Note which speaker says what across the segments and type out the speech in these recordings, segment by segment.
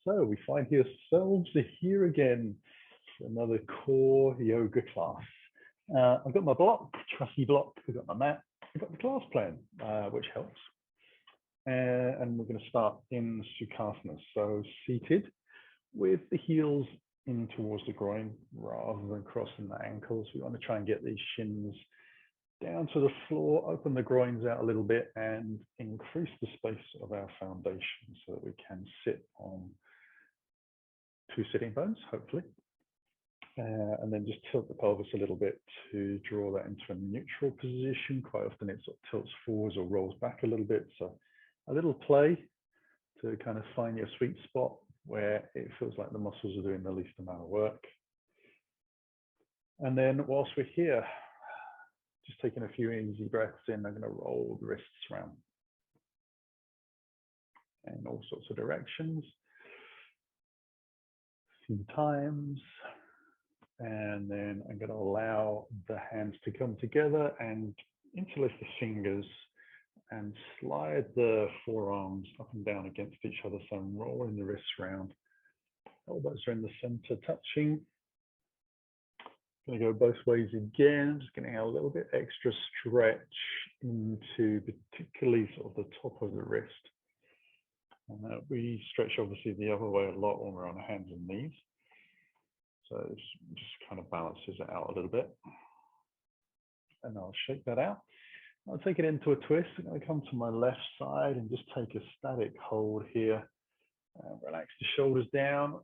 Speaker 1: So we find ourselves here again for another core yoga class. I've got my block, trusty block, I've got my mat, I've got the class plan, which helps. And we're going to start in Sukhasana. So seated with the heels in towards the groin rather than crossing the ankles. We want to try and get these shins down to the floor, open the groins out a little bit and increase the space of our foundation so that we can sit on two sitting bones, hopefully. And then just tilt the pelvis a little bit to draw that into a neutral position. Quite often it sort of tilts forwards or rolls back a little bit. So a little play to kind of find your sweet spot where it feels like the muscles are doing the least amount of work. And then whilst we're here, just taking a few easy breaths in, I'm going to roll the wrists around in all sorts of directions. A few times. And then I'm going to allow the hands to come together and interlace the fingers and slide the forearms up and down against each other. So I'm rolling the wrists around. Elbows are in the center, touching. Going to go both ways again. Just getting a little bit extra stretch into particularly sort of the top of the wrist. And we stretch obviously the other way a lot when we're on hands and knees. So it just kind of balances it out a little bit. And I'll shake that out. I'll take it into a twist. I'm going to come to my left side and just take a static hold here. Relax the shoulders down.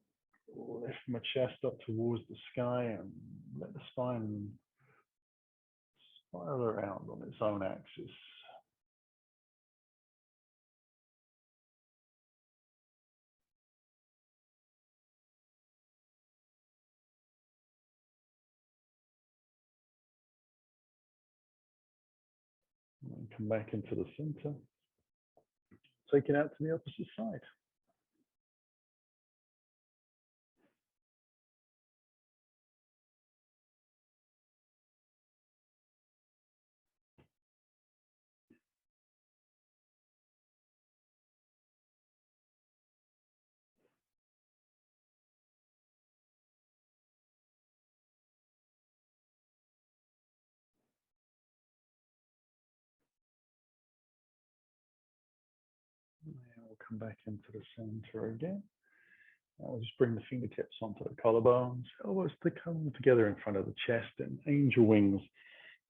Speaker 1: Lift my chest up towards the sky and let the spine spiral around on its own axis. And come back into the center. Take it out to the opposite side. Now we'll come back into the center again. I'll just bring the fingertips onto the collarbones, elbows to come together in front of the chest and angel wings.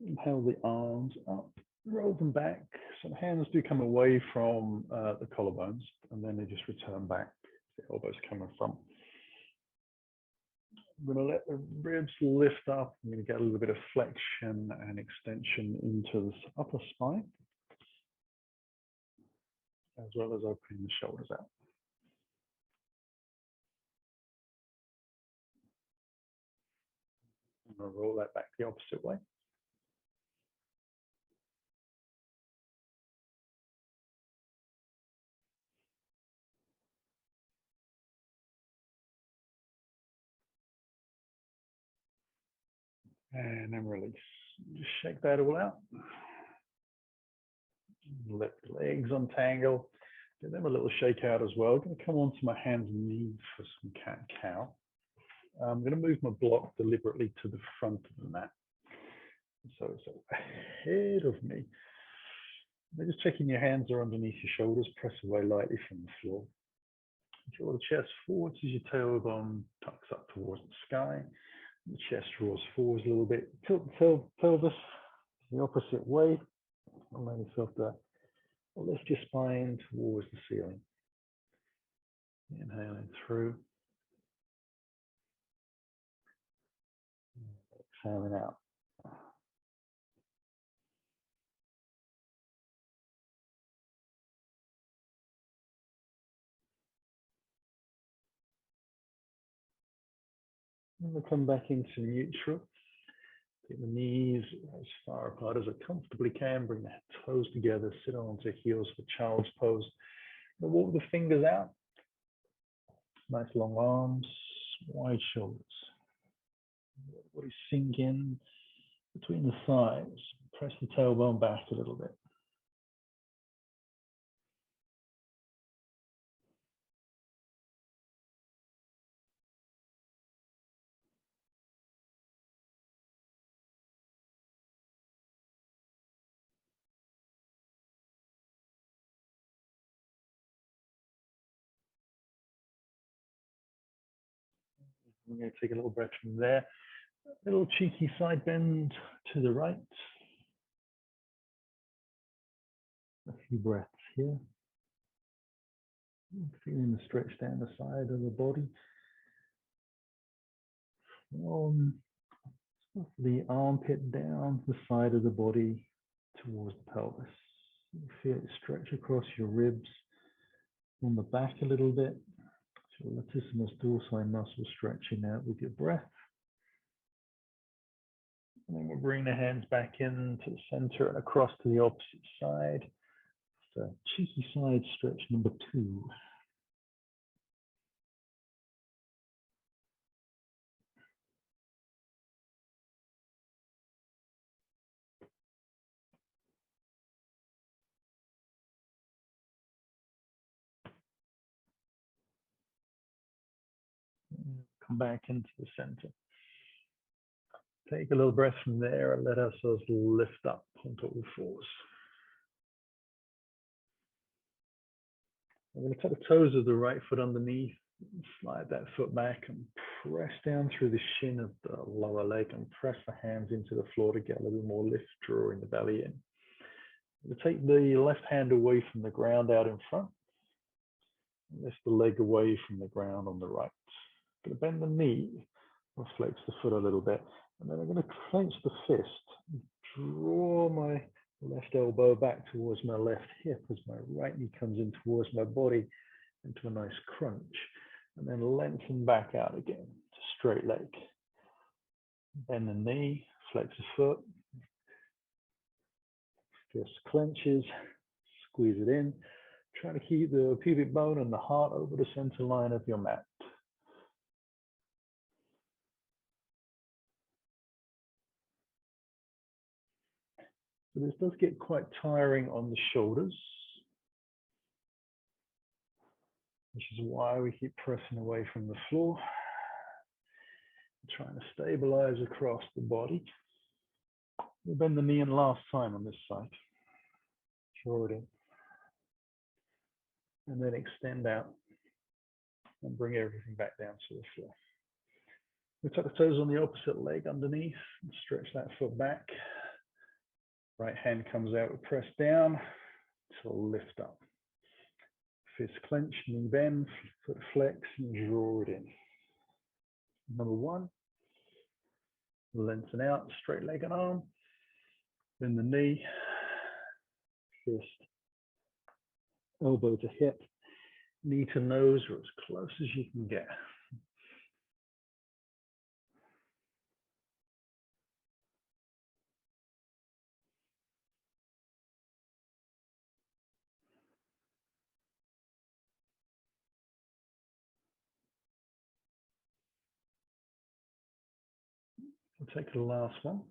Speaker 1: Inhale the arms up, roll them back. So the hands do come away from the collarbones and then they just return back. The elbows come in front. I'm going to let the ribs lift up. I'm going to get a little bit of flexion and extension into the upper spine, as well as opening the shoulders out. I'm going to roll that back the opposite way. And then release. Just shake that all out. Let the legs untangle. Give them a little shake out as well. I'm going to come onto my hands and knees for some cat-cow. I'm going to move my block deliberately to the front of the mat. So it's ahead of me. Then just checking your hands are underneath your shoulders. Press away lightly from the floor. Draw the chest forwards as your tailbone tucks up towards the sky. The chest draws forwards a little bit. Tilt the pelvis the opposite way. Allow yourself to lift your spine towards the ceiling. Inhaling through. Exhaling out. And we'll come back into neutral. Take the knees as far apart as I comfortably can. Bring the toes together. Sit onto heels for child's pose. Now walk the fingers out. Nice long arms, wide shoulders. Body sink in between the thighs. Press the tailbone back a little bit. We're going to take a little breath from there. A little cheeky side bend to the right. A few breaths here. Feeling the stretch down the side of the body. From the armpit down the side of the body towards the pelvis. You feel it stretch across your ribs on the back a little bit. So latissimus dorsi muscle stretching out with your breath. And then we'll bring the hands back into the center and across to the opposite side. So cheeky side stretch number 2. Come back into the center. Take a little breath from there and let ourselves lift up onto all fours. I'm going to tuck the toes of the right foot underneath, slide that foot back and press down through the shin of the lower leg and press the hands into the floor to get a little more lift, drawing the belly in. We'll take the left hand away from the ground out in front. Lift the leg away from the ground on the right. I'm going to bend the knee, or flex the foot a little bit, and then I'm going to clench the fist, draw my left elbow back towards my left hip as my right knee comes in towards my body into a nice crunch, and then lengthen back out again to straight leg. Bend the knee, flex the foot, fist clenches, squeeze it in. Try to keep the pubic bone and the heart over the center line of your mat. So this does get quite tiring on the shoulders, which is why we keep pressing away from the floor, trying to stabilize across the body. We'll bend the knee in last time on this side. Draw it in. And then extend out and bring everything back down to the floor. We tuck the toes on the opposite leg underneath and stretch that foot back. Right hand comes out, we press down to lift up. Fist clench, knee bend, foot flex, and draw it in. Number 1, lengthen out, straight leg and arm. Bend the knee, fist, elbow to hip, knee to nose, or as close as you can get. We'll take the last one.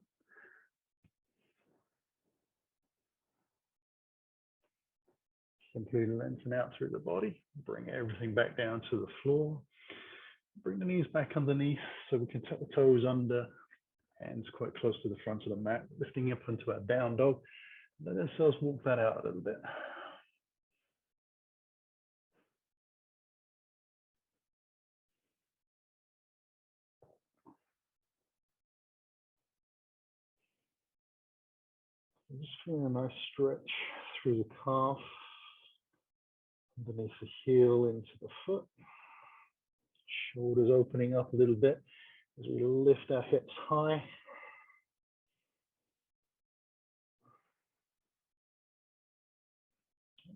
Speaker 1: Simply lengthen out through the body, bring everything back down to the floor. Bring the knees back underneath so we can tuck the toes under, hands quite close to the front of the mat, lifting up into our down dog. Let ourselves walk that out a little bit. Just feeling a nice stretch through the calf, underneath the heel into the foot. Shoulders opening up a little bit as we lift our hips high.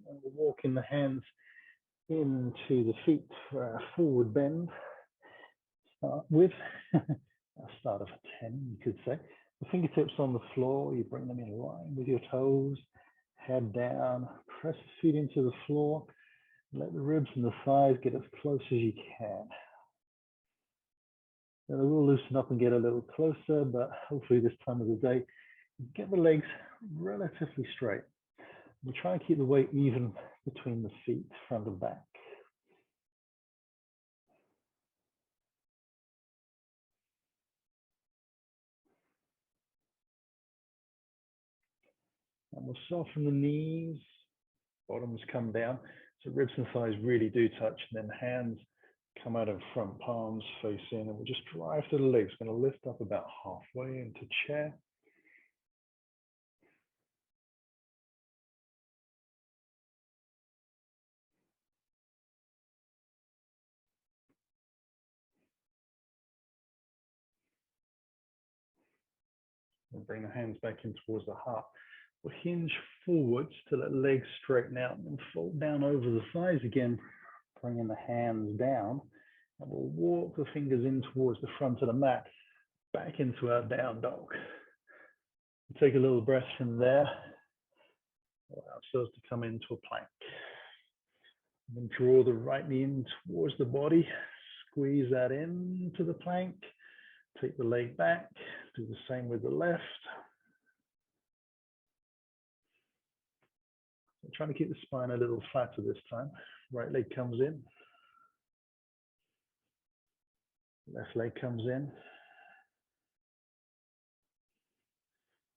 Speaker 1: And we're walking the hands into the feet for our forward bend. Start with a start of a 10, you could say. The fingertips on the floor, you bring them in line with your toes, head down, press the feet into the floor, let the ribs and the thighs get as close as you can. Then they will loosen up and get a little closer, but hopefully this time of the day, get the legs relatively straight. We try and keep the weight even between the feet, front and back. And we'll soften the knees, bottoms come down, so ribs and thighs really do touch, and then hands Come out of front palms, face in, and we'll just drive to the legs. Going to lift up about halfway into chair. And bring the hands back in towards the heart. We'll hinge forwards to let legs straighten out and fold down over the thighs again, bringing the hands down. And we'll walk the fingers in towards the front of the mat, back into our down dog. Take a little breath from there. Allow ourselves to come into a plank. And then draw the right knee in towards the body. Squeeze that into the plank. Take the leg back. Do the same with the left. I'm trying to keep the spine a little flatter this time. Right leg comes in. Left leg comes in.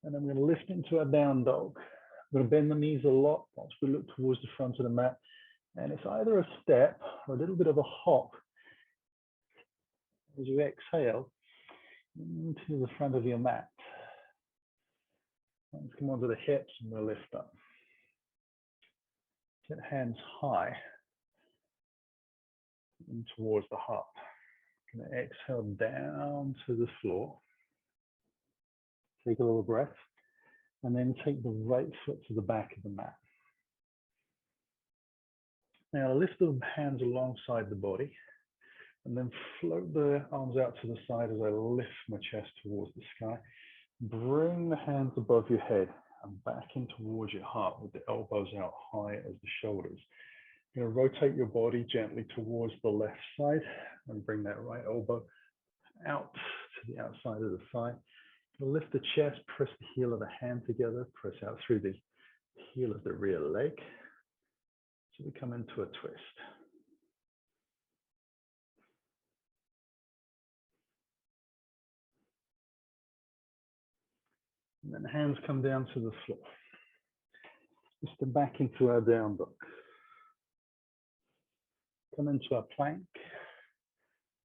Speaker 1: And then we're going to lift into our down dog. We're going to bend the knees a lot once we look towards the front of the mat. And it's either a step or a little bit of a hop as you exhale into the front of your mat. Hands come onto the hips and we'll lift up. Get hands high and towards the heart. Going to exhale down to the floor. Take a little breath. And then take the right foot to the back of the mat. Now lift the hands alongside the body and then float the arms out to the side as I lift my chest towards the sky. Bring the hands above your head and back in towards your heart with the elbows out high as the shoulders. You're going to rotate your body gently towards the left side and bring that right elbow out to the outside of the thigh. Lift the chest, press the heel of the hand together, press out through the heel of the rear leg. So we come into a twist. And then the hands come down to the floor. Just to back into our down dog. Come into our plank.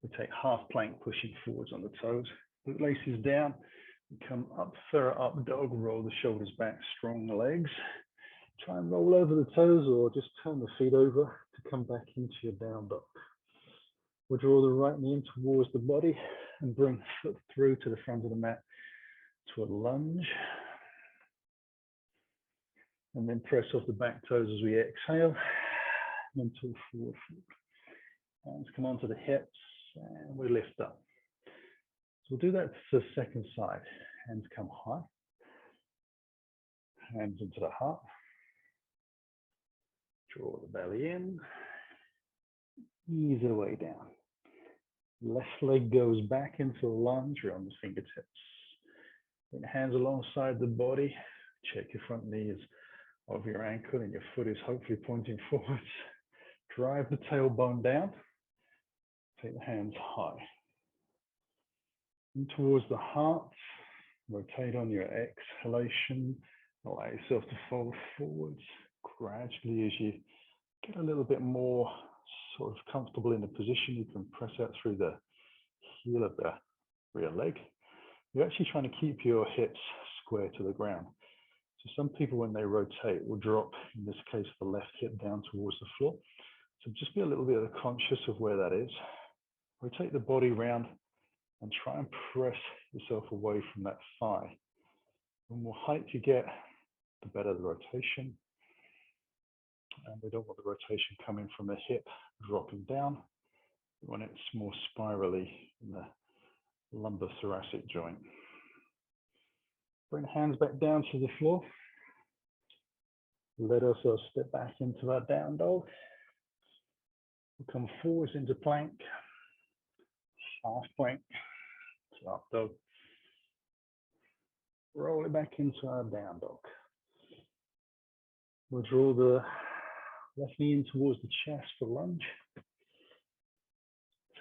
Speaker 1: We take half plank, pushing forwards on the toes. Boot laces down. We come up for our up dog, roll the shoulders back, strong legs. Try and roll over the toes or just turn the feet over to come back into your down dog. We'll draw the right knee in towards the body and bring the foot through to the front of the mat to a lunge. And then press off the back toes as we exhale. Mental forward fold. Hands come onto the hips and we lift up. So we'll do that to the second side. Hands come high. Hands into the heart. Draw the belly in. Ease the way down. Left leg goes back into a lunge or on the fingertips. Bring hands alongside the body. Check your front knee is over your ankle and your foot is hopefully pointing forwards. Drive the tailbone down. Take the hands high. And towards the heart. Rotate on your exhalation. Allow yourself to fold forwards gradually as you get a little bit more sort of comfortable in the position. You can press out through the heel of the rear leg. You're actually trying to keep your hips square to the ground. So some people, when they rotate, will drop, in this case, the left hip down towards the floor. So just be a little bit conscious of where that is. Rotate the body round and try and press yourself away from that thigh. The more height you get, the better the rotation. And we don't want the rotation coming from the hip dropping down. We want it more spirally in the lumbar thoracic joint. Bring the hands back down to the floor. Let ourselves step back into our down dog. We'll come forwards into plank, half plank, to up dog. Roll it back into our down dog. We'll draw the left knee in towards the chest for lunge.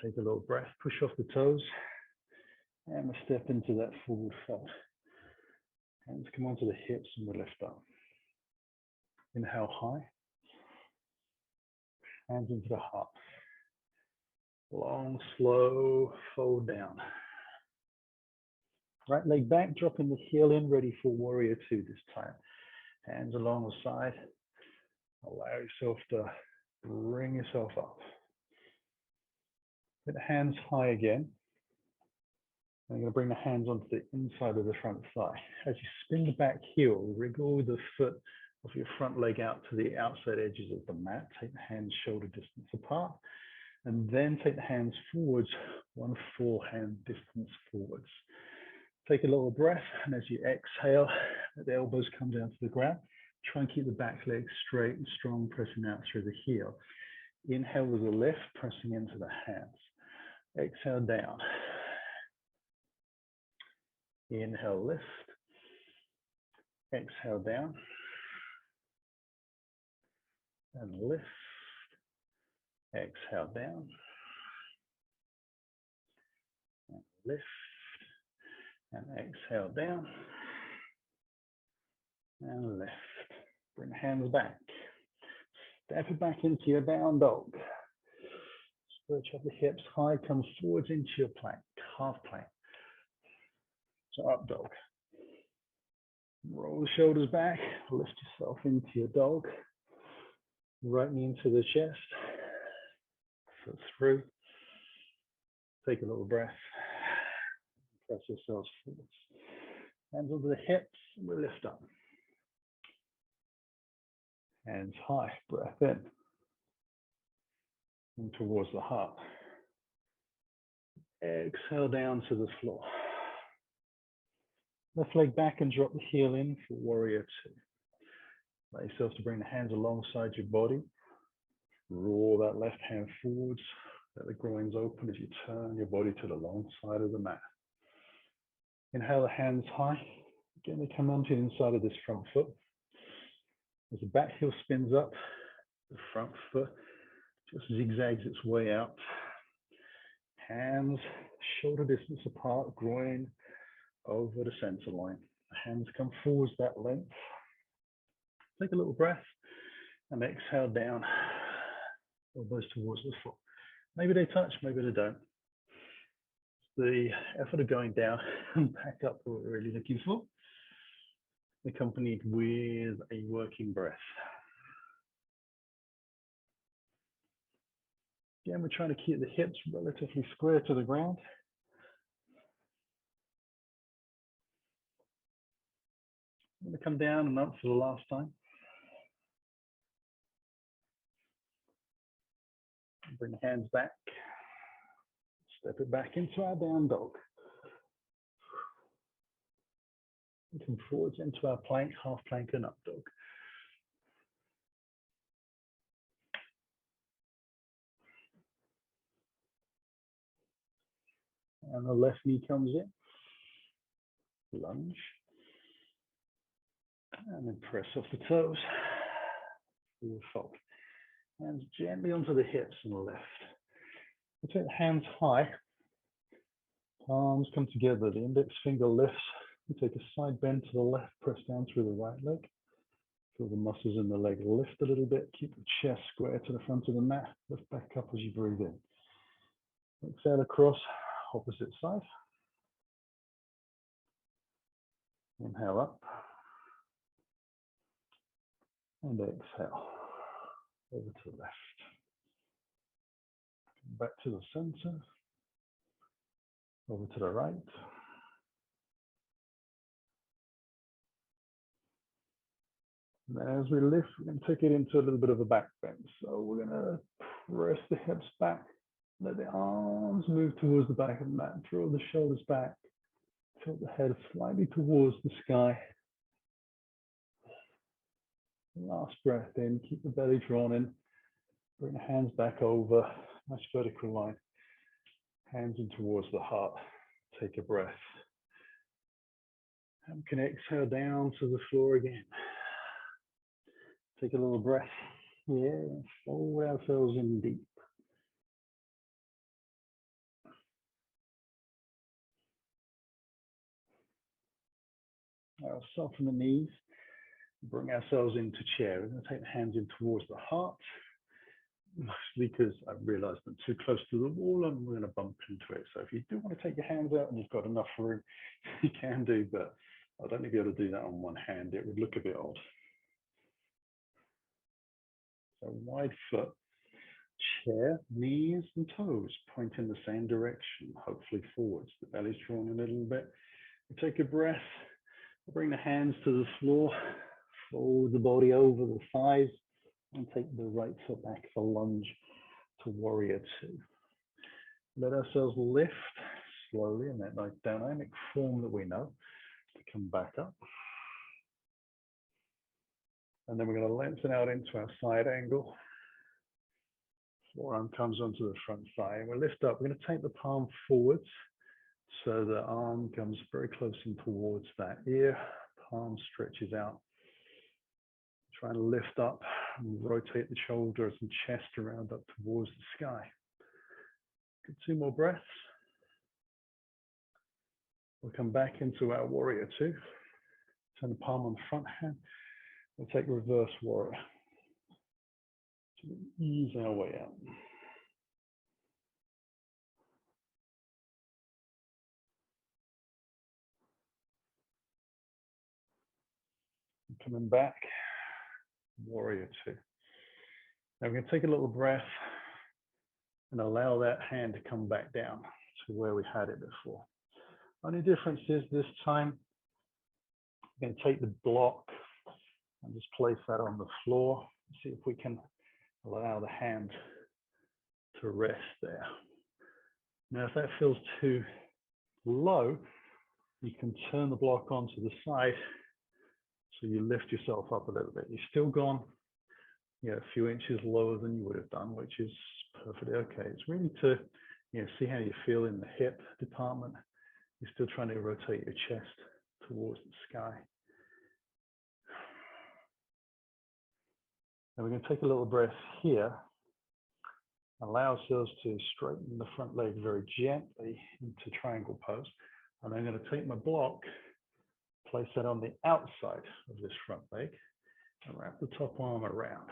Speaker 1: Take a little breath, push off the toes, and we'll step into that forward fold. Hands come onto the hips and we'll lift up. Inhale high. Hands into the heart. Long, slow fold down. Right leg back, dropping the heel in, ready for warrior two this time. Hands along the side. Allow yourself to bring yourself up. Get the hands high again. I'm going to bring the hands onto the inside of the front thigh. As you spin the back heel, wriggle the foot of your front leg out to the outside edges of the mat. Take the hands shoulder distance apart. And then take the hands forwards, one forehand distance forwards. Take a little breath, and as you exhale, let the elbows come down to the ground. Try and keep the back leg straight and strong, pressing out through the heel. Inhale with a lift, pressing into the hands. Exhale down. Inhale, lift. Exhale down. And lift. Exhale down. And lift. And exhale down. And lift. Bring the hands back. Step it back into your down dog. Stretch up the hips high, come forwards into your plank, half plank. So up dog. Roll the shoulders back, lift yourself into your dog. Right knee into the chest. Foot through. Take a little breath. Press yourselves forwards. Hands onto the hips, and we lift up. Hands high, breath in. And towards the heart. Exhale down to the floor. Left leg back and drop the heel in for warrior two. Allow yourself to bring the hands alongside your body. Roll that left hand forwards. Let the groins open as you turn your body to the long side of the mat. Inhale the hands high. Again, they come onto the inside of this front foot. As the back heel spins up, the front foot just zigzags its way out. Hands shoulder distance apart, groin over the center line. The hands come forwards that length. Take a little breath and exhale down. Elbows towards the floor. Maybe they touch, maybe they don't. The effort of going down and back up what we're really looking for, accompanied with a working breath. Again, we're trying to keep the hips relatively square to the ground. I'm going to come down and up for the last time. Bring the hands back. Step it back into our down dog. Come forwards into our plank, half plank and up dog. And the left knee comes in. Lunge. And then press off the toes. Forward fold. Hands gently onto the hips and the left. We take the hands high. Palms come together. The index finger lifts. We take a side bend to the left. Press down through the right leg. Feel the muscles in the leg lift a little bit. Keep the chest square to the front of the mat. Lift back up as you breathe in. Exhale across, opposite side. Inhale up. And exhale. Over to the left. Back to the center. Over to the right. And then as we lift, we're going to take it into a little bit of a back bend. So we're going to press the hips back. Let the arms move towards the back of the mat. Draw the shoulders back. Tilt the head slightly towards the sky. Last breath in. Keep the belly drawn in. Bring the hands back over. Nice vertical line. Hands in towards the heart. Take a breath. And we can exhale down to the floor again. Take a little breath. Yeah, fold ourselves in deep. Now soften the knees. Bring ourselves into chair. We're going to take the hands in towards the heart. mostly because I realized I'm too close to the wall and we're going to bump into it. So if you do want to take your hands out and you've got enough room, you can do, but I'd only be able to do that on one hand. It would look a bit odd. So wide foot, chair, knees and toes point in the same direction, hopefully forwards. The belly's drawn a little bit. We take a breath, bring the hands to the floor, fold the body over the thighs, and take the right foot back for lunge to warrior two. Let ourselves lift slowly in that nice dynamic form that we know to come back up. And then we're going to lengthen out into our side angle. Forearm comes onto the front thigh. And we'll lift up. We're going to take the palm forwards so the arm comes very close in towards that ear. Palm stretches out. Try and lift up and rotate the shoulders and chest around up towards the sky. Good, 2 more breaths. We'll come back into our warrior two. Turn the palm on the front hand. We'll take reverse warrior. So ease our way out. Coming back, warrior two. Now we're going to take a little breath and allow that hand to come back down to where we had it before. Only difference is this time, we're going to take the block and just place that on the floor. See if we can allow the hand to rest there. Now, if that feels too low, you can turn the block onto the side so you lift yourself up a little bit. You've still gone a few inches lower than you would have done, which is perfectly okay. It's really to see how you feel in the hip department. You're still trying to rotate your chest towards the sky. And we're going to take a little breath here. Allow ourselves to straighten the front leg very gently into triangle pose. And I'm going to take my block, place that on the outside of this front leg, and wrap the top arm around.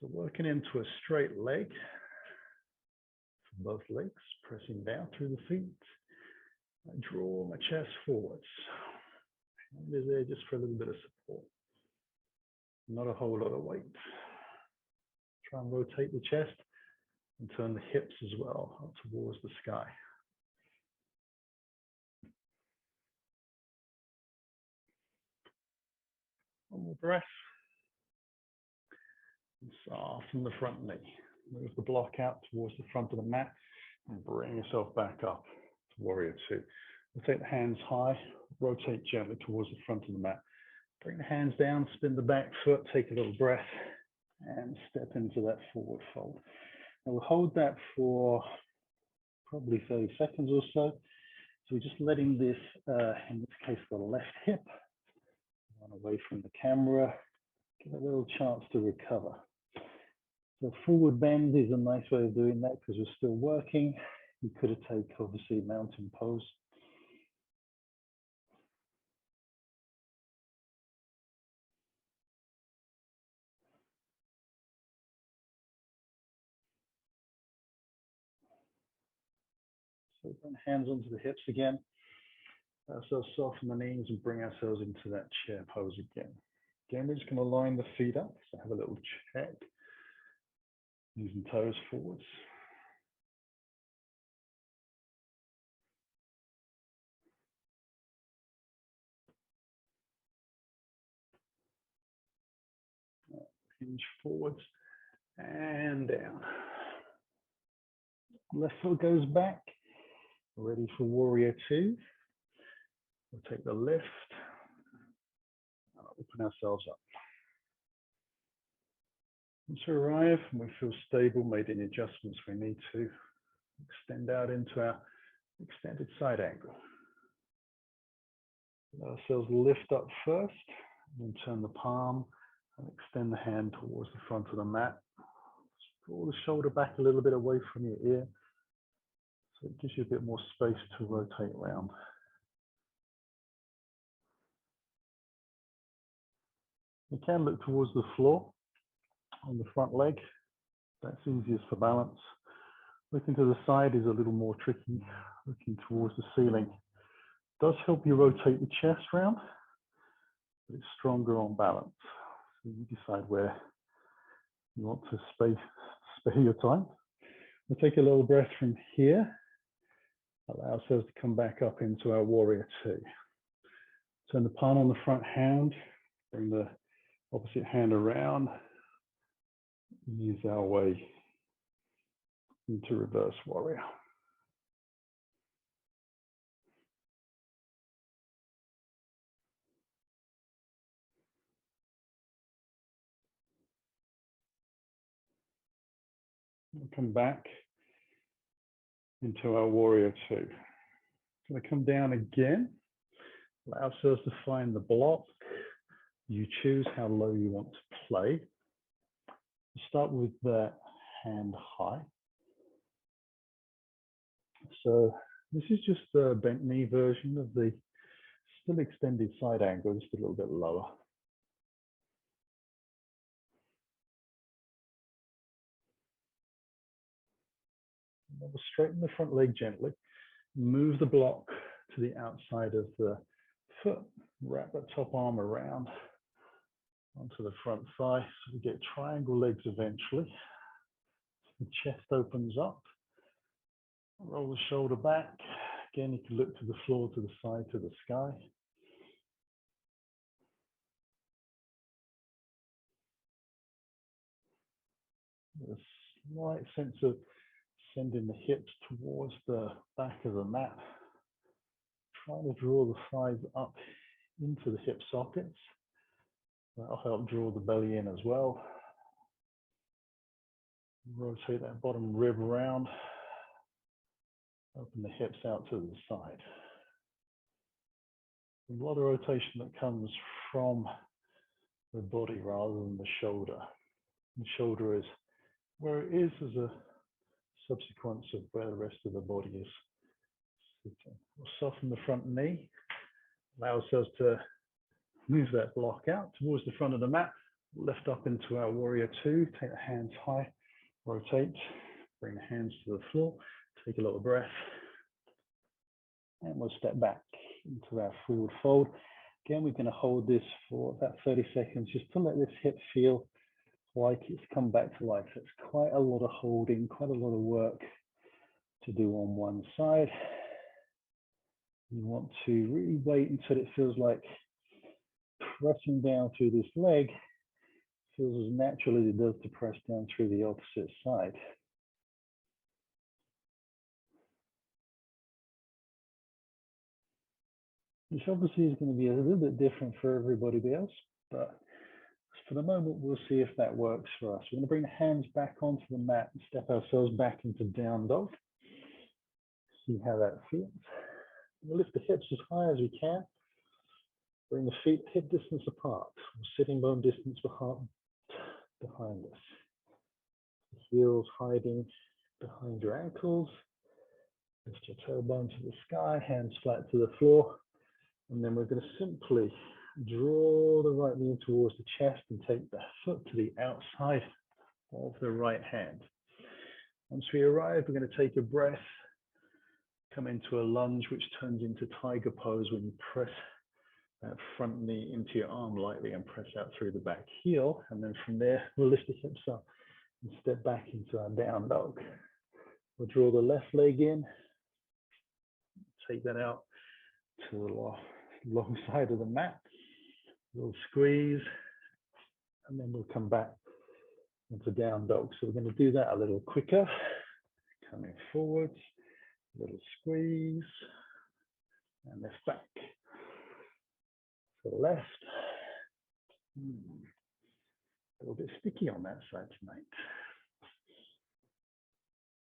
Speaker 1: So working into a straight leg from both legs, pressing down through the feet. I draw my chest forwards. Hand is there just for a little bit of support. Not a whole lot of weight. Try and rotate the chest and turn the hips as well up towards the sky. One more breath. And soften the front knee. Move the block out towards the front of the mat and bring yourself back up to warrior two. We'll take the hands high, rotate gently towards the front of the mat. Bring the hands down, spin the back foot, take a little breath, and step into that forward fold. And we'll hold that for probably 30 seconds or so. So we're just letting this, in this case, the left hip run away from the camera, give a little chance to recover. So forward bend is a nice way of doing that because we're still working. You could have taken, obviously, mountain pose. So bring hands onto the hips again. So soften the knees and bring ourselves into that chair pose again. Again, we're just going to line the feet up. So have a little check. Knees and toes forwards. Hinge forwards and down. Left foot goes back. Ready for warrior two. We'll take the lift and open ourselves up. Once we arrive and we feel stable, made any adjustments we need to, extend out into our extended side angle. Let ourselves lift up first, and then turn the palm and extend the hand towards the front of the mat. Draw the shoulder back a little bit away from your ear, so it gives you a bit more space to rotate around. You can look towards the floor on the front leg. That's easiest for balance. Looking to the side is a little more tricky. Looking towards the ceiling does help you rotate the chest round, but it's stronger on balance. So you decide where you want to spare your time. We'll take a little breath from here. Allow ourselves to come back up into our warrior two. Turn the palm on the front hand, bring the opposite hand around, ease our way into reverse warrior. We'll come back into our warrior two. Going to come down again. Allow ourselves to find the block. You choose how low you want to play. Start with the hand high. So this is just the bent knee version of the still extended side angle, just a little bit lower. We'll straighten the front leg gently. Move the block to the outside of the foot. Wrap the top arm around onto the front thigh. So we get triangle legs eventually. The chest opens up. Roll the shoulder back. Again, you can look to the floor, to the side, to the sky. A slight sense of sending the hips towards the back of the mat. Try to draw the thighs up into the hip sockets. That'll help draw the belly in as well. Rotate that bottom rib around. Open the hips out to the side. A lot of rotation that comes from the body rather than the shoulder. The shoulder is where it is as a subsequence of where the rest of the body is sitting. We'll soften the front knee. Allow ourselves to move that block out towards the front of the mat. Lift up into our warrior two. Take the hands high. Rotate. Bring the hands to the floor. Take a little breath. And we'll step back into our forward fold. Again, we're going to hold this for about 30 seconds just to let this hip feel like it's come back to life. It's quite a lot of holding, quite a lot of work to do on one side. You want to really wait until it feels like pressing down through this leg feels as natural as it does to press down through the opposite side. Which obviously is going to be a little bit different for everybody else, but for the moment, we'll see if that works for us. We're going to bring the hands back onto the mat and step ourselves back into down dog. See how that feels. We'll lift the hips as high as we can. Bring the feet hip distance apart, sitting bone distance behind us. The heels hiding behind your ankles. Lift your tailbone to the sky, hands flat to the floor. And then we're going to simply draw the right knee towards the chest and take the foot to the outside of the right hand. Once we arrive, we're going to take a breath, come into a lunge, which turns into tiger pose when you press that front knee into your arm lightly and press out through the back heel. And then from there, we'll lift the hips up and step back into our down dog. We'll draw the left leg in, take that out to the long side of the mat. A little squeeze, and then we'll come back into down dog. So we're going to do that a little quicker. Coming forwards, a little squeeze, and lift back. To the left. A little bit sticky on that side tonight.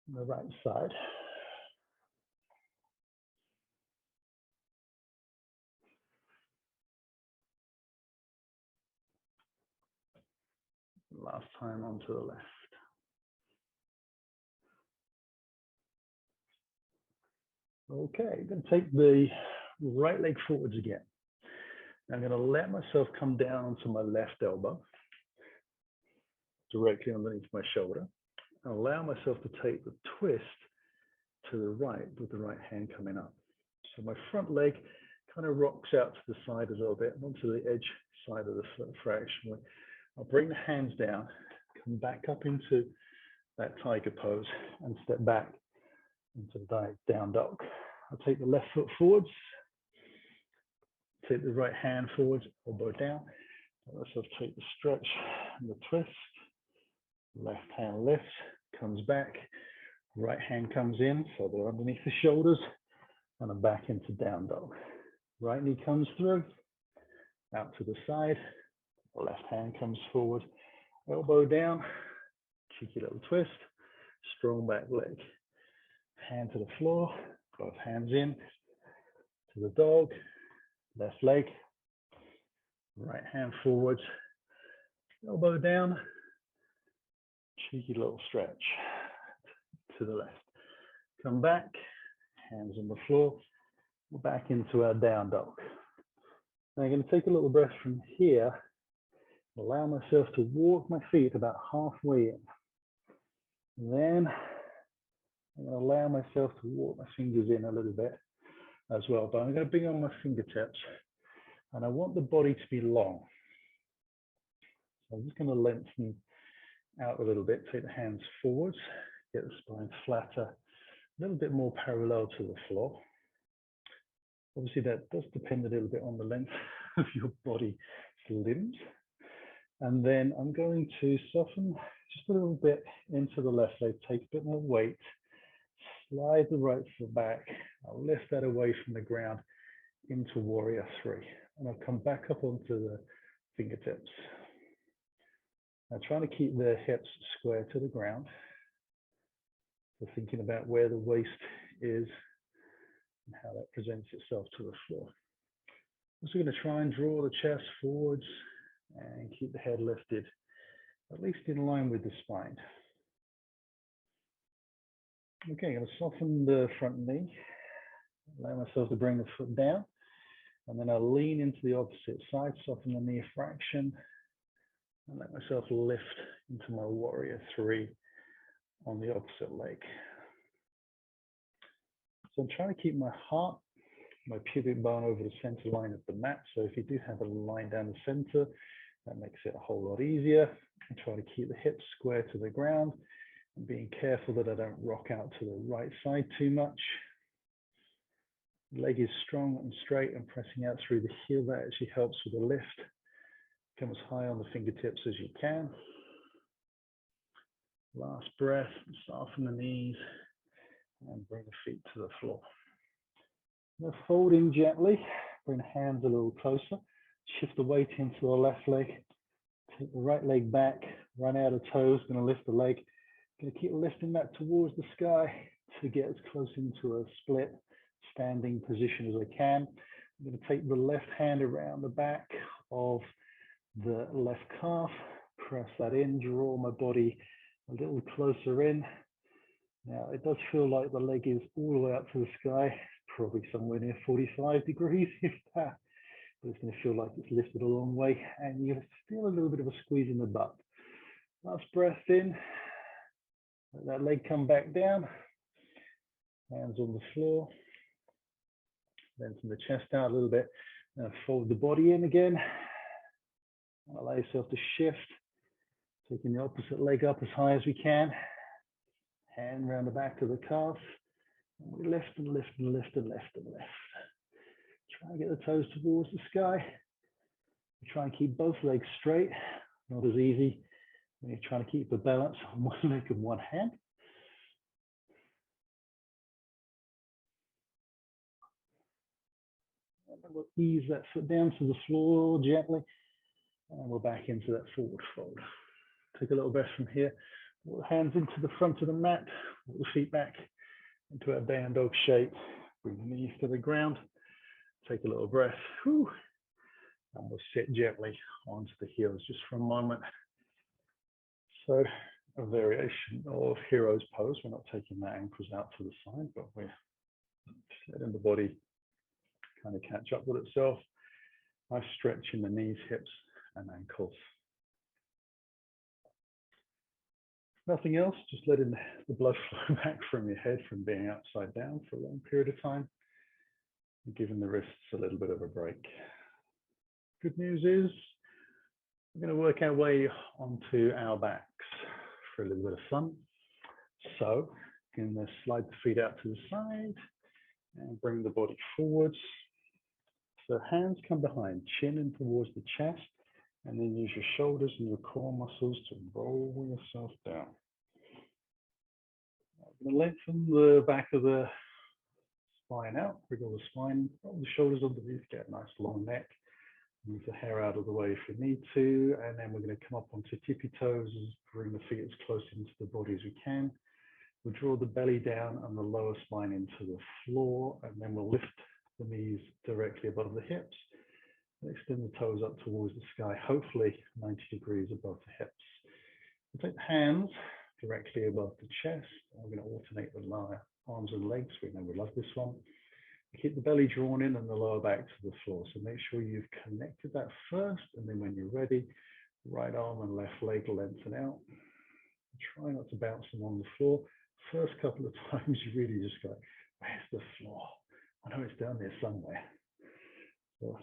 Speaker 1: On the right side. Last time onto the left. Okay, I'm going to take the right leg forwards again. I'm going to let myself come down onto my left elbow, directly underneath my shoulder. allow myself to take the twist to the right with the right hand coming up. So my front leg kind of rocks out to the side a little bit, onto the edge side of the foot fractionally. I'll bring the hands down, come back up into that tiger pose and step back into the down dog. I'll take the left foot forwards, take the right hand forwards, elbow down. Let myself take the stretch and the twist. Left hand lifts, comes back, right hand comes in, so they're underneath the shoulders, and I'm back into down dog. Right knee comes through, out to the side, left hand comes forward, elbow down, cheeky little twist, strong back leg. Hand to the floor, both hands in, to the dog, left leg, right hand forwards, elbow down, cheeky little stretch to the left. Come back, hands on the floor, we're back into our down dog. Now I'm going to take a little breath from here, allow myself to walk my feet about halfway in. And then I'm going to allow myself to walk my fingers in a little bit as well, but I'm going to bring on my fingertips and I want the body to be long. So I'm just going to lengthen out a little bit, take the hands forwards, get the spine flatter, a little bit more parallel to the floor. Obviously that does depend a little bit on the length of your body's limbs. And then I'm going to soften just a little bit into the left leg, take a bit more weight, slide the right foot back, I'll lift that away from the ground into warrior three. And I'll come back up onto the fingertips. Now trying to keep the hips square to the ground. So thinking about where the waist is and how that presents itself to the floor. Also going to try and draw the chest forwards and keep the head lifted, at least in line with the spine. Okay, I'm going to soften the front knee, allow myself to bring the foot down, and then I'll lean into the opposite side, soften the knee a fraction, and let myself lift into my warrior three on the opposite leg. So I'm trying to keep my heart, my pubic bone over the center line of the mat. So if you do have a line down the center, that makes it a whole lot easier. And try to keep the hips square to the ground and being careful that I don't rock out to the right side too much. The leg is strong and straight and pressing out through the heel. That actually helps with the lift. Come as high on the fingertips as you can. Last breath, soften the knees and bring the feet to the floor. Now fold in gently, bring the hands a little closer, shift the weight into the left leg, take the right leg back, run out of toes, going to lift the leg, going to keep lifting that towards the sky to get as close into a split standing position as I can. I'm going to take the left hand around the back of the left calf, press that in, draw my body a little closer in. Now it does feel like the leg is all the way up to the sky, probably somewhere near 45 degrees if that, but it's going to feel like it's lifted a long way and you feel a little bit of a squeeze in the butt. Last breath in, let that leg come back down, hands on the floor, lengthen the chest out a little bit, now fold the body in again, allow yourself to shift, taking the opposite leg up as high as we can, hand around the back of the calf, and we lift and lift and lift and lift and lift. Try and get the toes towards the sky. We try and keep both legs straight, not as easy when you're trying to keep the balance on one leg and one hand. And then we'll ease that foot down to the floor gently, and we're back into that forward fold. Take a little breath from here. Walk the hands into the front of the mat, walk the feet back into our down dog shape. Bring the knees to the ground. Take a little breath. Whew. And we'll sit gently onto the heels just for a moment. So a variation of hero's pose. We're not taking the ankles out to the side, but we're letting the body kind of catch up with itself by stretching the knees, hips, and ankles. Nothing else, just letting the blood flow back from your head from being upside down for a long period of time, and giving the wrists a little bit of a break. Good news is we're going to work our way onto our backs for a little bit of fun. So you can slide the feet out to the side and bring the body forwards. So hands come behind, chin in towards the chest, and then use your shoulders and your core muscles to roll yourself down. I'm going to lengthen the back of the spine out, wriggle the spine, roll the shoulders underneath, get a nice long neck. Move the hair out of the way if you need to, and then we're going to come up onto tippy toes, bring the feet as close into the body as we can. We'll draw the belly down and the lower spine into the floor, and then we'll lift the knees directly above the hips. Extend the toes up towards the sky, hopefully 90 degrees above the hips. We'll take the hands directly above the chest. We're going to alternate with our arms and legs. We know we love this one. Keep the belly drawn in and the lower back to the floor. So make sure you've connected that first, and then when you're ready, right arm and left leg lengthen out. Try not to bounce them on the floor. First couple of times you really just go, where's the floor? I know it's down there somewhere. So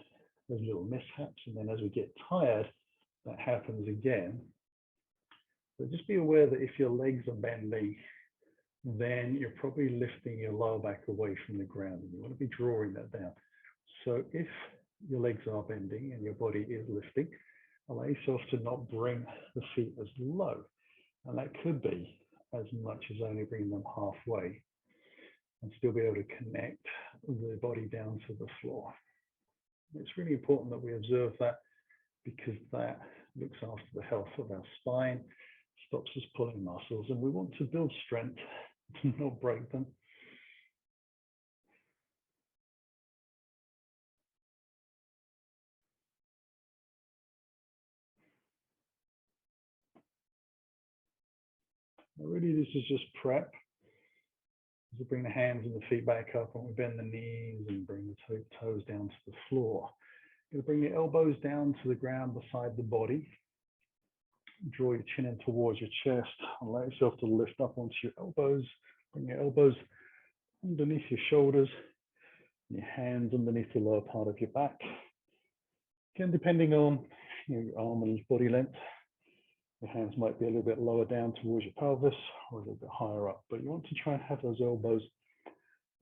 Speaker 1: there's little mishaps, and then as we get tired, that happens again. So just be aware that if your legs are bending, then you're probably lifting your lower back away from the ground, and you want to be drawing that down. So if your legs are bending and your body is lifting, allow yourself to not bring the feet as low. And that could be as much as only bring them halfway and still be able to connect the body down to the floor. It's really important that we observe that, because that looks after the health of our spine, stops us pulling muscles, and we want to build strength, not break them. Now really, this is just prep. As we bring the hands and the feet back up, and we bend the knees and bring the toes down to the floor. You're going to bring the elbows down to the ground beside the body. Draw your chin in towards your chest. Allow yourself to lift up onto your elbows. Bring your elbows underneath your shoulders, and your hands underneath the lower part of your back. Again, depending on your arm and body length, your hands might be a little bit lower down towards your pelvis or a little bit higher up, but you want to try and have those elbows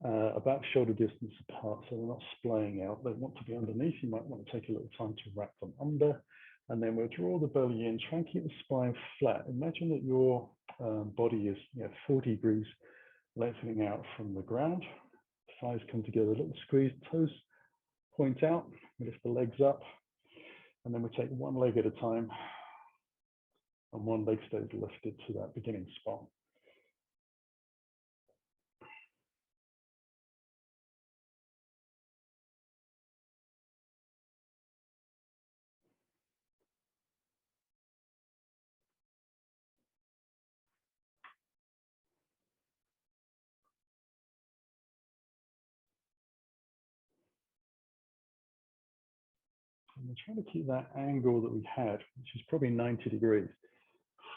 Speaker 1: about shoulder distance apart, so they're not splaying out. They want to be underneath. You might want to take a little time to wrap them under, and then we'll draw the belly in. Try and keep the spine flat. Imagine that your body is 40 degrees lengthening out from the ground. Thighs come together, a little squeeze, toes point out. We lift the legs up, and then we take one leg at a time, and one leg stays lifted to that beginning spot. And we're trying to keep that angle that we had, which is probably 90 degrees,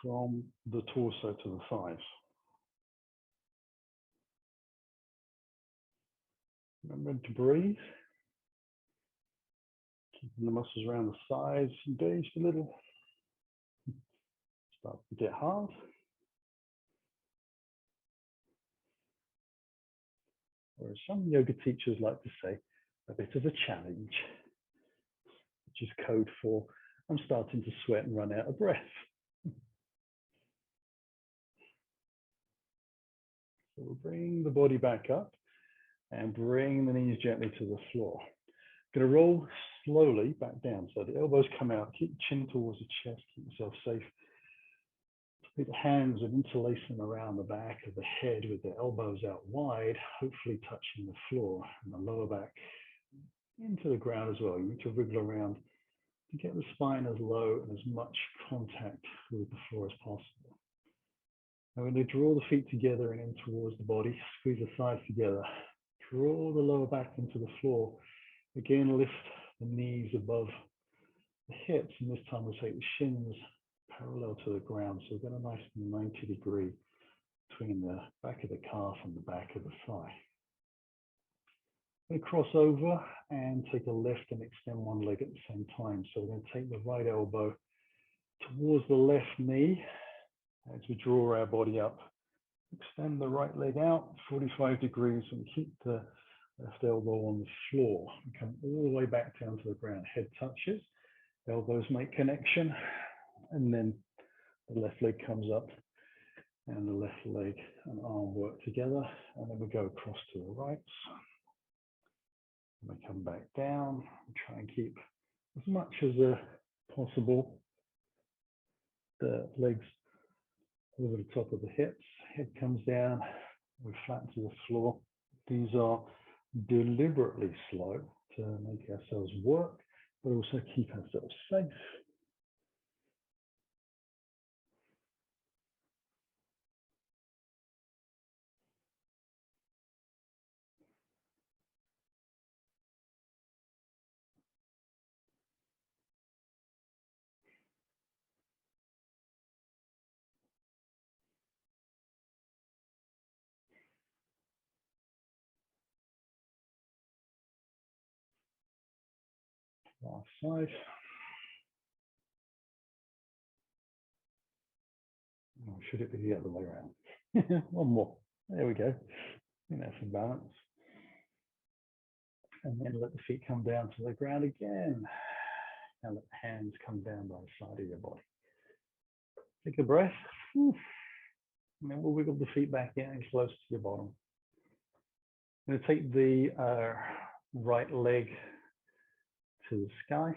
Speaker 1: from the torso to the thighs. Remember to breathe. Keeping the muscles around the thighs engaged a little. Start to get hard. Or as some yoga teachers like to say, a bit of a challenge, which is code for I'm starting to sweat and run out of breath. So we'll bring the body back up and bring the knees gently to the floor. Going to roll slowly back down. So the elbows come out, keep the chin towards the chest, keep yourself safe. Keep the hands and interlace them around the back of the head with the elbows out wide, hopefully touching the floor, and the lower back into the ground as well. You need to wriggle around to get the spine as low and as much contact with the floor as possible. Now we're going to draw the feet together and in towards the body, squeeze the thighs together, draw the lower back into the floor. Again, lift the knees above the hips, and this time we'll take the shins parallel to the ground. So we've got a nice 90-degree between the back of the calf and the back of the thigh. I'm going to cross over and take a lift and extend one leg at the same time. So we're going to take the right elbow towards the left knee as we draw our body up. Extend the right leg out 45 degrees and keep the left elbow on the floor. We come all the way back down to the ground. Head touches, elbows make connection, and then the left leg comes up and the left leg and arm work together. And then we go across to the right. And we come back down and try and keep as much as possible the legs over the top of the hips. Head comes down, we flatten to the floor. These are deliberately slow to make ourselves work, but also keep ourselves safe. Last side. Or should it be the other way around? One more. There we go. I think that's a balance. And then let the feet come down to the ground again. And let the hands come down by the side of your body. Take a breath. And then we'll wiggle the feet back in and close to your bottom. I'm going to take the right leg to the sky.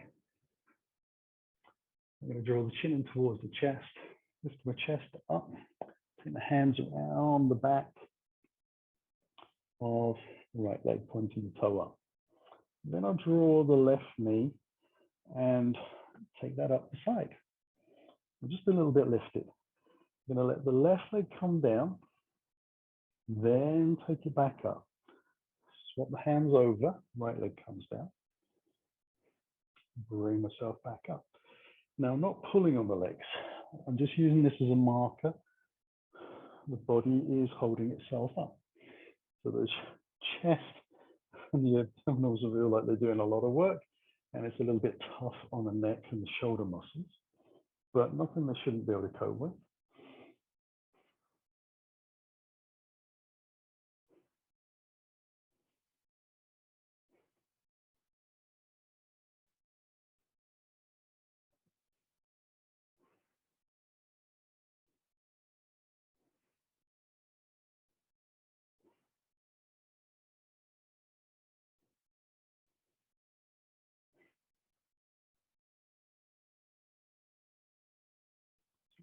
Speaker 1: I'm going to draw the chin in towards the chest. Lift my chest up. Take the hands around the back of the right leg, pointing the toe up. Then I'll draw the left knee and take that up the side. Just a little bit lifted. I'm going to let the left leg come down, then take it back up. Swap the hands over, right leg comes down. Bring myself back up. Now, I'm not pulling on the legs. I'm just using this as a marker. The body is holding itself up. So the chest and the abdominals will feel like they're doing a lot of work, and it's a little bit tough on the neck and the shoulder muscles, but nothing they shouldn't be able to cope with.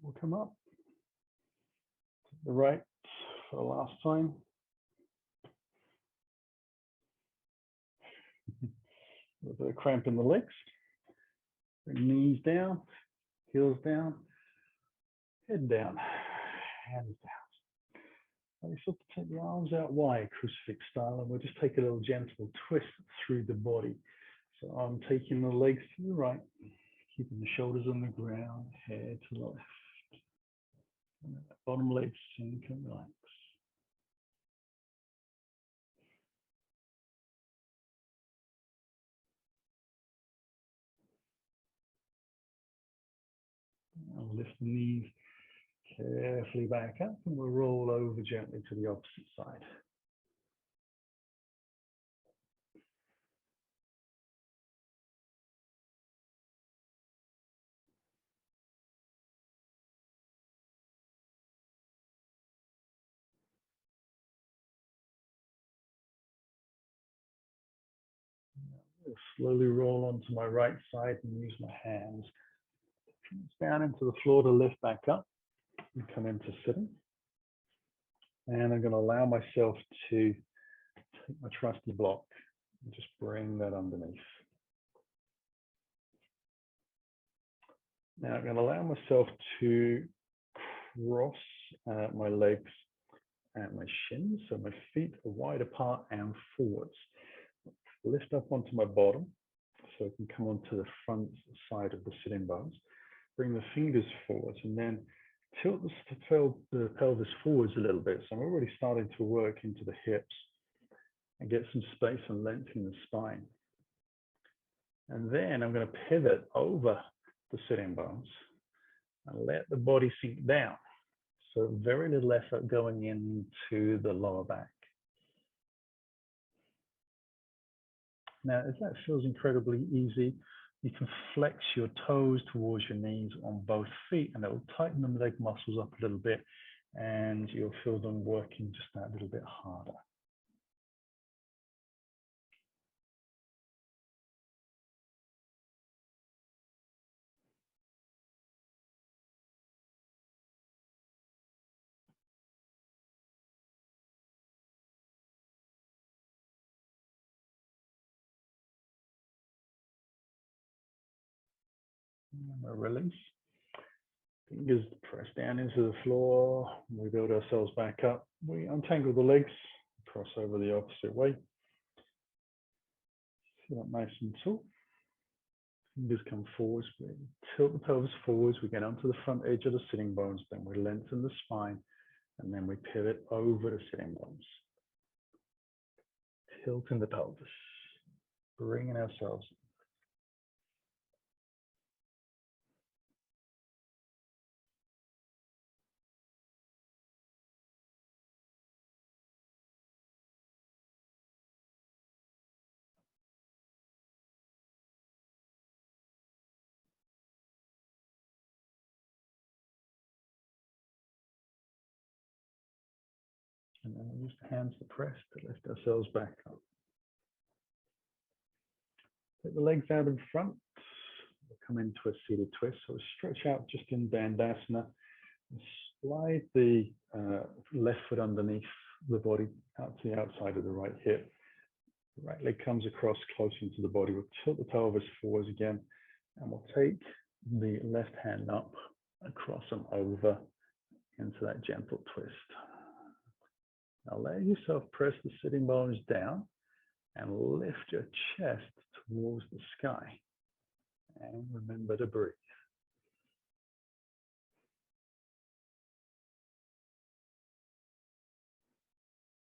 Speaker 1: So we'll come up to the right for the last time. A bit of cramp in the legs. Bring knees down, heels down, head down, hands down. And we sort of take the arms out wide, crucifix style, and we'll just take a little gentle twist through the body. So I'm taking the legs to the right, keeping the shoulders on the ground, head to the left. And then the bottom leg sink and relax. I'll lift the knees carefully back up and we'll roll over gently to the opposite side. I'll slowly roll onto my right side and use my hands down into the floor to lift back up and come into sitting. And I'm going to allow myself to take my trusty block and just bring that underneath. Now I'm going to allow myself to cross my legs and my shins, so my feet are wide apart and forwards. Lift up onto my bottom so I can come onto the front side of the sitting bones. bring the fingers forwards, and then tilt the pelvis forwards a little bit. So I'm already starting to work into the hips and get some space and length in the spine. And then I'm going to pivot over the sitting bones and let the body sink down. So very little effort going into the lower back. Now, if that feels incredibly easy, you can flex your toes towards your knees on both feet, and it will tighten the leg muscles up a little bit, and you'll feel them working just that little bit harder. And a release. Fingers press down into the floor. We build ourselves back up. We untangle the legs, cross over the opposite way. Sit up nice and tall. Fingers come forwards. We tilt the pelvis forwards. We get onto the front edge of the sitting bones. Then we lengthen the spine, and then we pivot over the sitting bones. Tilting the pelvis, bringing ourselves in. And then we use the hands to press to lift ourselves back up. Take the legs out in front. We'll come into a seated twist. So we stretch out just in Dandasana. Slide the left foot underneath the body out to the outside of the right hip. The right leg comes across close into the body. We'll tilt the pelvis forwards again, and we'll take the left hand up across and over into that gentle twist. Now let yourself press the sitting bones down and lift your chest towards the sky. And remember to breathe.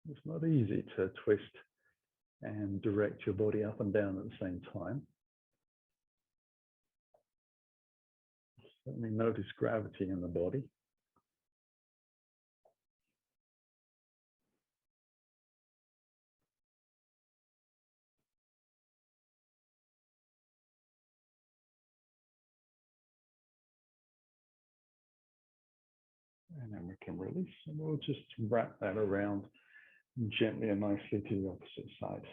Speaker 1: It's not easy to twist and direct your body up and down at the same time. Certainly notice gravity in the body. And then we can release, and we'll just wrap that around gently and nicely to the opposite side.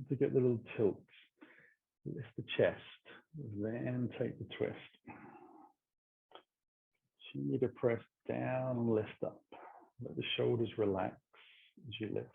Speaker 1: To get the little tilts, lift the chest, then take the twist. Continue to press down and lift up. Let the shoulders relax as you lift.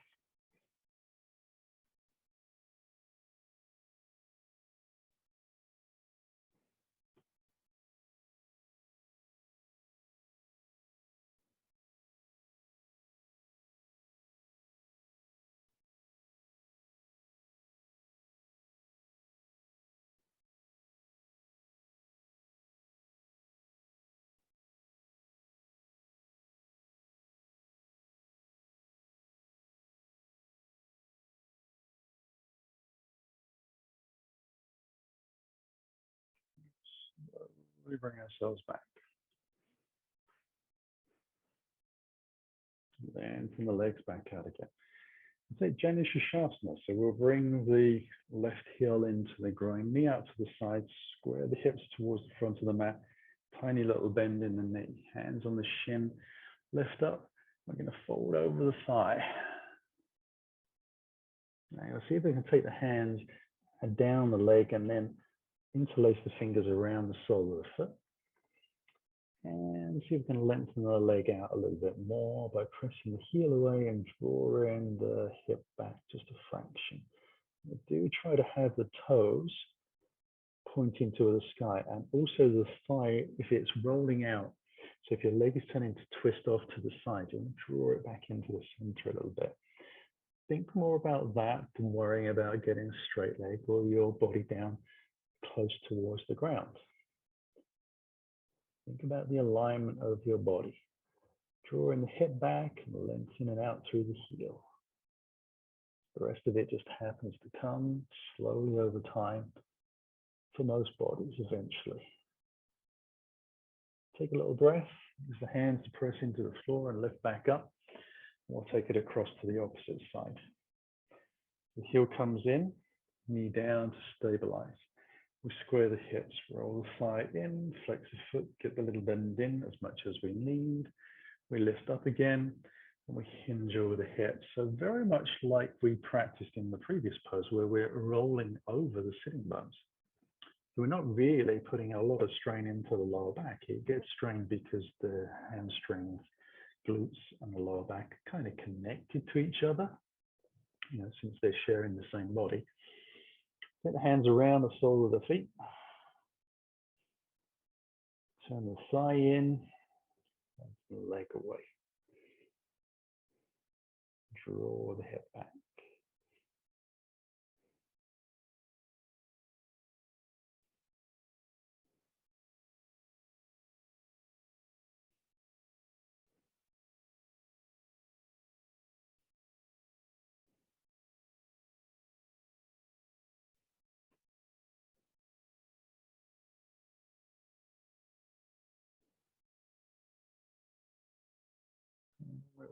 Speaker 1: We bring ourselves back. Then from the legs back out again. Take Janusha-Shasana. So we'll bring the left heel into the groin, knee out to the side, square the hips towards the front of the mat, tiny little bend in the knee, hands on the shin, lift up. We're going to fold over the thigh. Now you'll see if we can take the hands down the leg and then interlace the fingers around the sole of the foot. And see if we can lengthen the leg out a little bit more by pressing the heel away and drawing the hip back just a fraction. Do try to have the toes pointing to the sky, and also the thigh, if it's rolling out, So if your leg is turning to twist off to the side, you want to draw it back into the center a little bit. Think more about that than worrying about getting a straight leg or your body down close towards the ground. Think about the alignment of your body. Drawing the hip back and lengthening out through the heel. The rest of it just happens to come slowly over time for most bodies eventually. Take a little breath, use the hands to press into the floor and lift back up. We'll take it across to the opposite side. The heel comes in, knee down to stabilize. We square the hips, roll the thigh in, flex the foot, get the little bend in as much as we need. We lift up again and we hinge over the hips. So very much like we practiced in the previous pose where we're rolling over the sitting bones. So we're not really putting a lot of strain into the lower back. It gets strained because the hamstrings, glutes, and the lower back are kind of connected to each other, since they're sharing the same body. Get the hands around the sole of the feet. Turn the thigh in, and the leg away. Draw the hip back.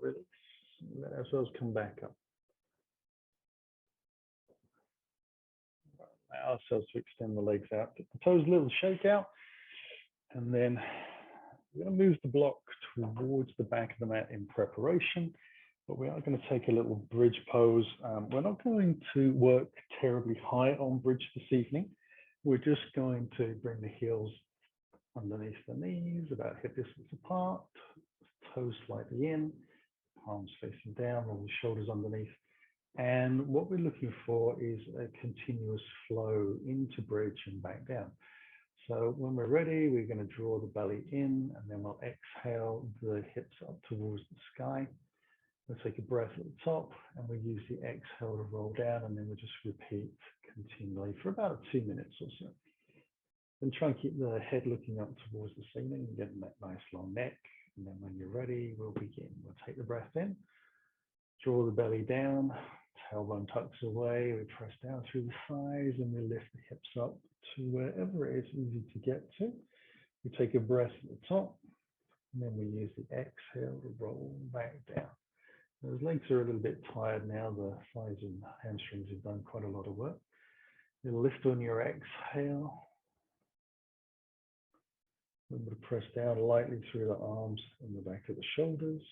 Speaker 1: Release. Let ourselves come back up. Allow ourselves to extend the legs out. Get the toes a little shake out. And then we're going to move the block towards the back of the mat in preparation. But we are going to take a little bridge pose. We're not going to work terribly high on bridge this evening. We're just going to bring the heels underneath the knees, about hip distance apart, toes slightly in, palms facing down, roll the shoulders underneath. And what we're looking for is a continuous flow into bridge and back down. So when we're ready, we're going to draw the belly in, and then we'll exhale the hips up towards the sky. We'll take a breath at the top, and we use the exhale to roll down, and then we'll just repeat continually for about 2 minutes or so. Then try and keep the head looking up towards the ceiling and getting that nice long neck. And then when you're ready, we'll begin. We'll take the breath in, draw the belly down, tailbone tucks away, we press down through the thighs, and we lift the hips up to wherever it is easy to get to. We take a breath at the top, and then we use the exhale to roll back down. Those legs are a little bit tired now. The thighs and hamstrings have done quite a lot of work. You'll lift on your exhale. Remember to press down lightly through the arms and the back of the shoulders.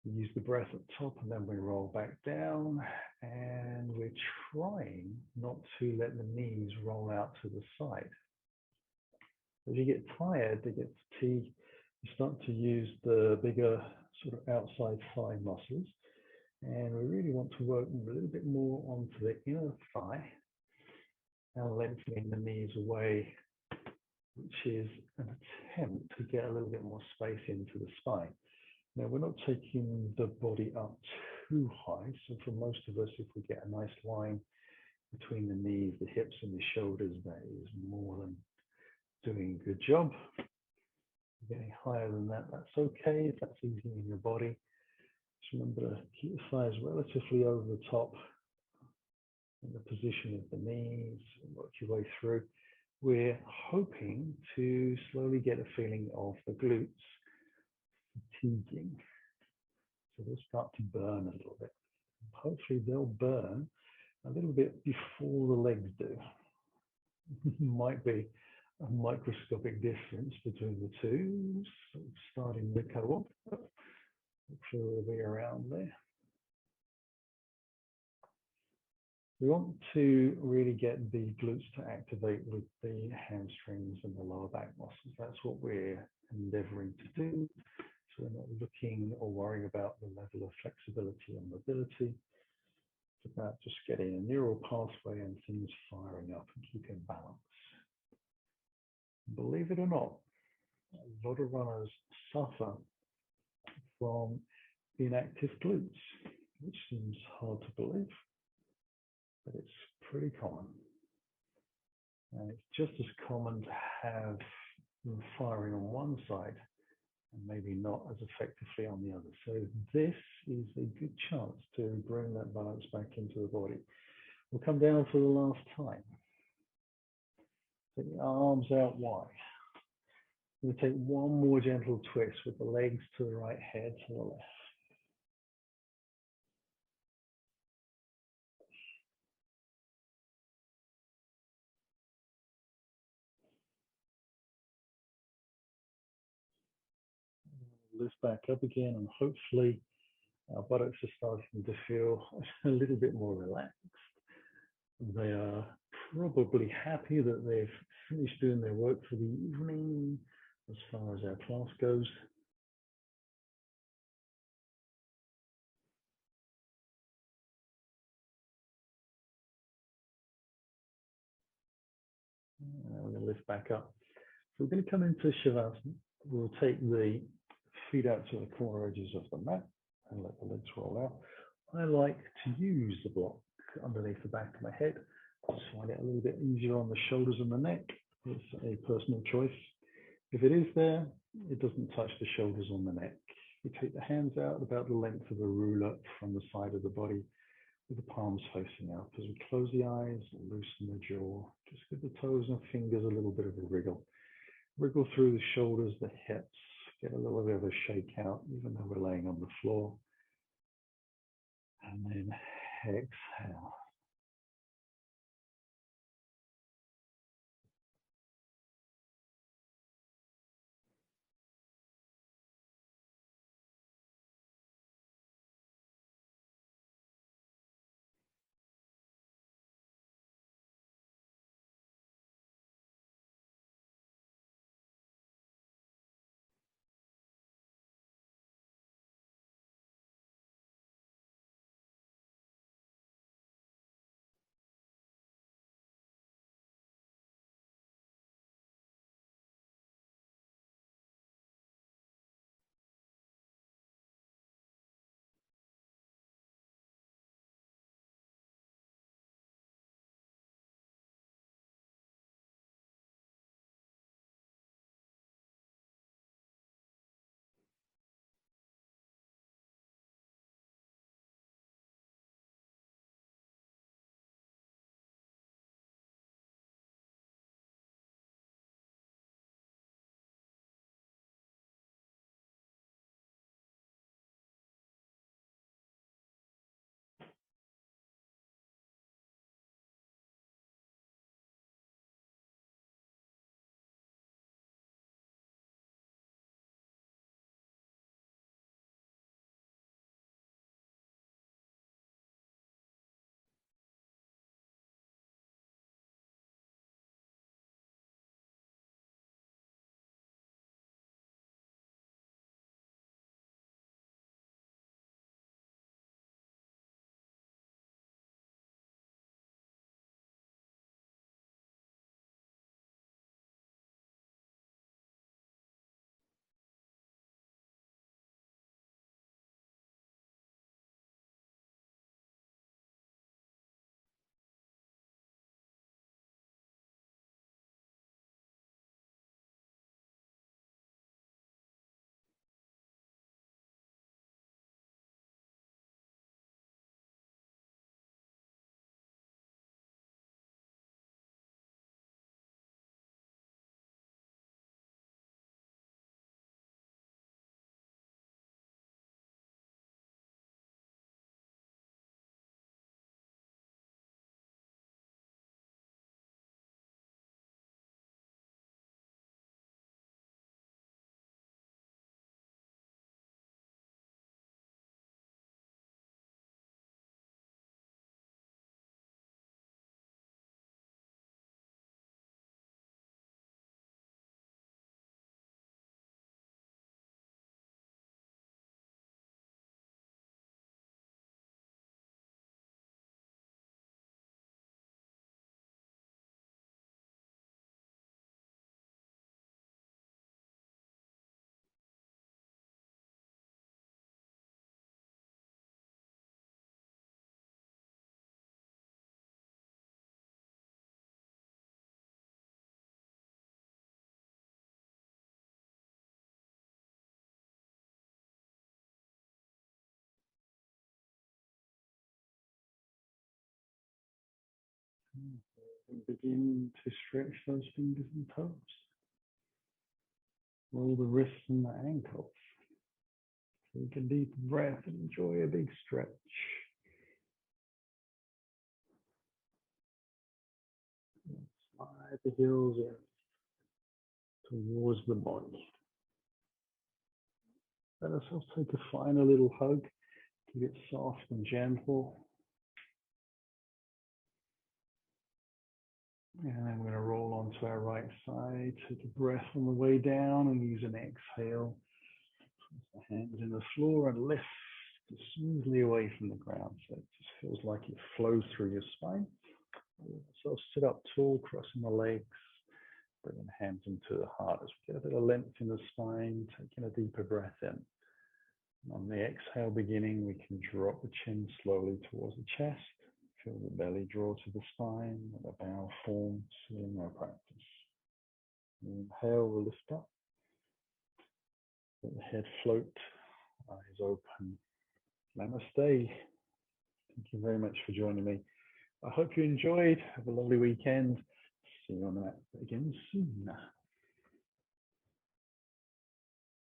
Speaker 1: We use the breath at the top, and then we roll back down. And we're trying not to let the knees roll out to the side. As you get tired, they get fatigued, you start to use the bigger sort of outside thigh muscles. And we really want to work a little bit more onto the inner thigh and lengthening the knees away, which is an attempt to get a little bit more space into the spine. Now, we're not taking the body up too high. So for most of us, if we get a nice line between the knees, the hips and the shoulders, that is more than doing a good job. Getting higher than that, that's okay. If that's easy in your body, just remember to keep the thighs relatively over the top in the position of the knees, and work your way through. We're hoping to slowly get a feeling of the glutes fatiguing. So they'll start to burn a little bit. Hopefully they'll burn a little bit before the legs do. Might be a microscopic difference between the two, so starting to go up. Hopefully we'll be around there. We want to really get the glutes to activate with the hamstrings and the lower back muscles. That's what we're endeavoring to do. So we're not looking or worrying about the level of flexibility and mobility. It's about just getting a neural pathway and things firing up and keeping balance. Believe it or not, A lot of runners suffer from inactive glutes, which seems hard to believe, but it's pretty common. And it's just as common to have them firing on one side and maybe not as effectively on the other. So this is a good chance to bring that balance back into the body. We'll come down for the last time. Take the arms out wide. We'll take one more gentle twist with the legs to the right, head to the left. Lift back up again, and hopefully our buttocks are starting to feel a little bit more relaxed. They are probably happy that they've finished doing their work for the evening as far as our class goes. We're going to lift back up. So we're going to come into Shavasana. We'll take the feet out to the corner edges of the mat and let the legs roll out. I like to use the block underneath the back of my head. Just find it a little bit easier on the shoulders and the neck. It's a personal choice. If it is there, it doesn't touch the shoulders or the neck. We take the hands out about the length of a ruler from the side of the body with the palms facing out. As we close the eyes, loosen the jaw, just give the toes and fingers a little bit of a wriggle. Wriggle through the shoulders, the hips, get a little bit of a shake out, even though we're laying on the floor. And then exhale. And begin to stretch those fingers and toes. Roll the wrists and the ankles. Take a deep breath and enjoy a big stretch. Slide the heels in towards the body. Let ourselves take a final little hug. Keep it soft and gentle. And then we're going to roll onto our right side. Take a breath on the way down and use an exhale. Place the hands in the floor and lift smoothly away from the ground. So it just feels like it flows through your spine. So sit up tall, crossing the legs. Bring the hands into the heart as we get a bit of length in the spine, taking a deeper breath in. And on the exhale beginning, we can drop the chin slowly towards the chest. Feel the belly draw to the spine, and the bow forms in our practice. Inhale, we'll lift up. Let the head float, eyes open. Namaste. Thank you very much for joining me. I hope you enjoyed. Have a lovely weekend. See you on the mat again soon.